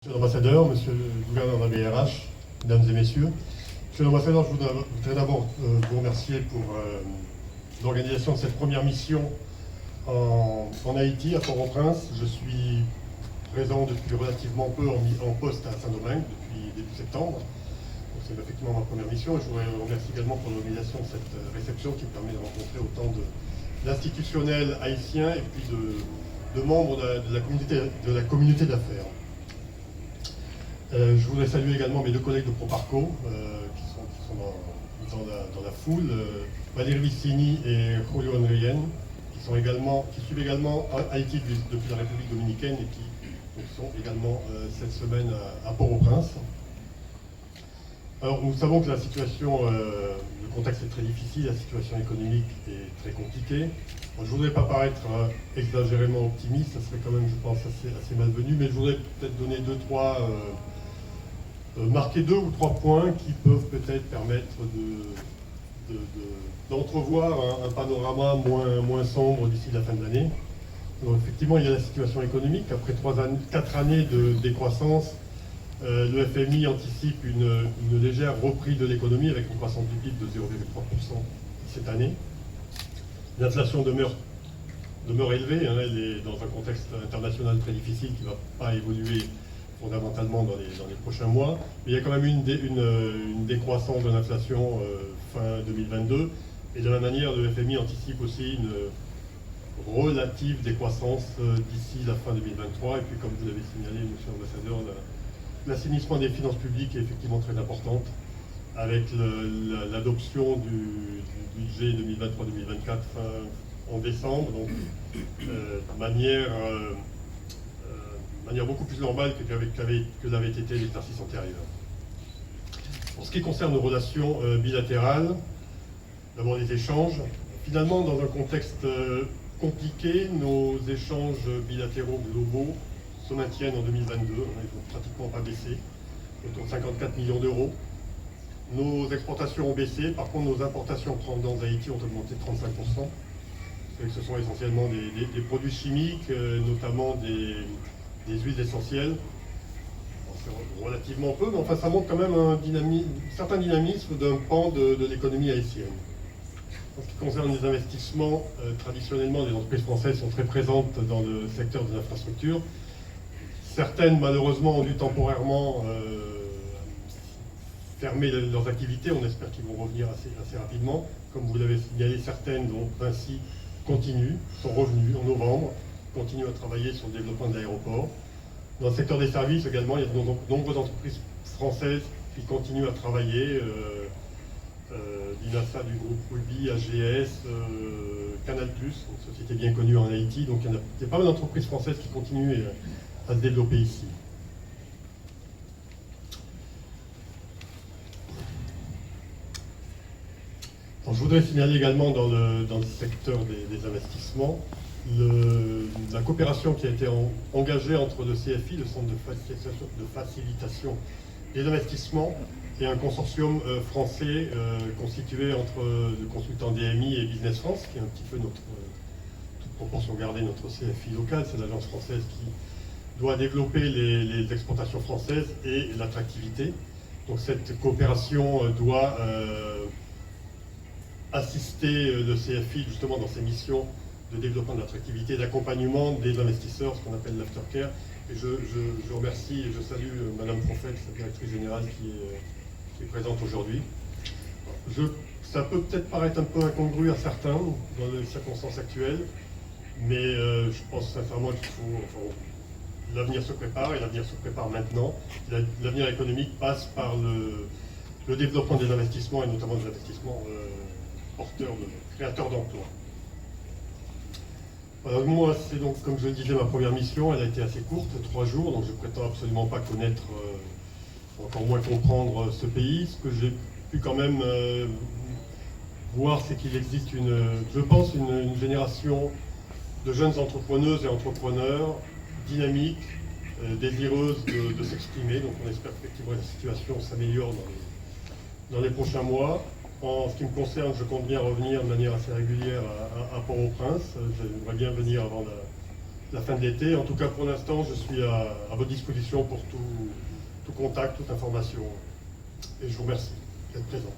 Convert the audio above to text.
Monsieur l'ambassadeur, monsieur le gouverneur de la BRH, mesdames et messieurs. Monsieur l'ambassadeur, je voudrais d'abord vous remercier pour l'organisation de cette première mission en Haïti, à Port-au-Prince. Je suis présent depuis relativement peu en poste à Saint-Domingue, depuis début septembre. Donc c'est effectivement ma première mission. Et je voudrais vous remercier également pour l'organisation de cette réception qui me permet de rencontrer autant d'institutionnels haïtiens et puis de membres de la communauté d'affaires. Je voudrais saluer également mes deux collègues de Proparco qui sont dans la foule, Valérie Vicini et Julio Henrien, qui suivent également Haïti depuis la République dominicaine et qui sont également cette semaine à Port-au-Prince. Alors nous savons que la situation, le contexte est très difficile, la situation économique est très compliquée. Bon, je ne voudrais pas paraître exagérément optimiste, ça serait quand même, je pense, assez malvenu, mais je voudrais peut-être donner marquer deux ou trois points qui peuvent peut-être permettre d'entrevoir un panorama moins sombre d'ici la fin de l'année. Donc effectivement, il y a la situation économique. Après 4 années de décroissance, le FMI anticipe une légère reprise de l'économie avec une croissance du PIB de 0,3% cette année. L'inflation demeure élevée, hein, elle est dans un contexte international très difficile qui ne va pas évoluer fondamentalement dans les prochains mois. Mais il y a quand même une décroissance de l'inflation fin 2022. Et de la même manière, le FMI anticipe aussi une relative décroissance d'ici la fin 2023. Et puis, comme vous l'avez signalé, monsieur l'ambassadeur, l'assainissement des finances publiques est effectivement très importante, avec l'adoption du budget 2023-2024 en décembre, donc de manière beaucoup plus normale que l'avait été l'exercice antérieur. En ce qui concerne nos relations bilatérales, d'abord les échanges. Finalement, dans un contexte compliqué, nos échanges bilatéraux globaux se maintiennent en 2022. Ils n'ont pratiquement pas baissé, autour de 54 millions d'euros. Nos exportations ont baissé, par contre nos importations provenant d'Haïti ont augmenté de 35%. Ce sont essentiellement des produits chimiques, notamment des huiles essentielles. Bon, c'est relativement peu, mais enfin ça montre quand même un certain dynamisme d'un pan de l'économie haïtienne. En ce qui concerne les investissements, traditionnellement les entreprises françaises sont très présentes dans le secteur de l'infrastructure. Certaines malheureusement ont dû temporairement fermer leurs activités, on espère qu'ils vont revenir assez rapidement. Comme vous l'avez signalé, certaines, dont Vinci, sont revenues en novembre, continuent à travailler sur le développement de l'aéroport. Dans le secteur des services également, il y a de nombreuses entreprises françaises qui continuent à travailler, l'INASA du groupe Ruby, AGS, Canal+, une société bien connue en Haïti, donc il y a pas mal d'entreprises françaises qui continuent à se développer ici. Alors, je voudrais signaler également dans le secteur des investissements la coopération qui a été engagée entre le CFI, le Centre de facilitation des investissements, et un consortium français constitué entre le consultant DMI et Business France, qui est un petit peu toute proportion gardée, notre CFI local. C'est l'agence française qui doit développer les exportations françaises et l'attractivité. Donc cette coopération doit assister le CFI justement dans ses missions de développement de l'attractivité et d'accompagnement des investisseurs, ce qu'on appelle l'aftercare. Et je remercie et je salue Madame Prophète, sa directrice générale qui est présente aujourd'hui. Ça peut peut-être paraître un peu incongru à certains dans les circonstances actuelles, mais je pense sincèrement qu'il l'avenir se prépare, et l'avenir se prépare maintenant. L'avenir économique passe par le développement des investissements, et notamment des investissements créateurs d'emplois. Alors, moi, c'est donc, comme je le disais, ma première mission. Elle a été assez courte, 3 jours, donc je ne prétends absolument pas connaître, encore moins comprendre ce pays. Ce que j'ai pu quand même voir, c'est qu'il existe je pense, une génération de jeunes entrepreneuses et entrepreneurs dynamiques, désireuses de s'exprimer. Donc on espère effectivement que la situation s'améliore dans les prochains mois. En ce qui me concerne, je compte bien revenir de manière assez régulière à Port-au-Prince. J'aimerais bien venir avant la fin de l'été. En tout cas, pour l'instant, je suis à votre disposition pour tout contact, toute information. Et je vous remercie d'être présent.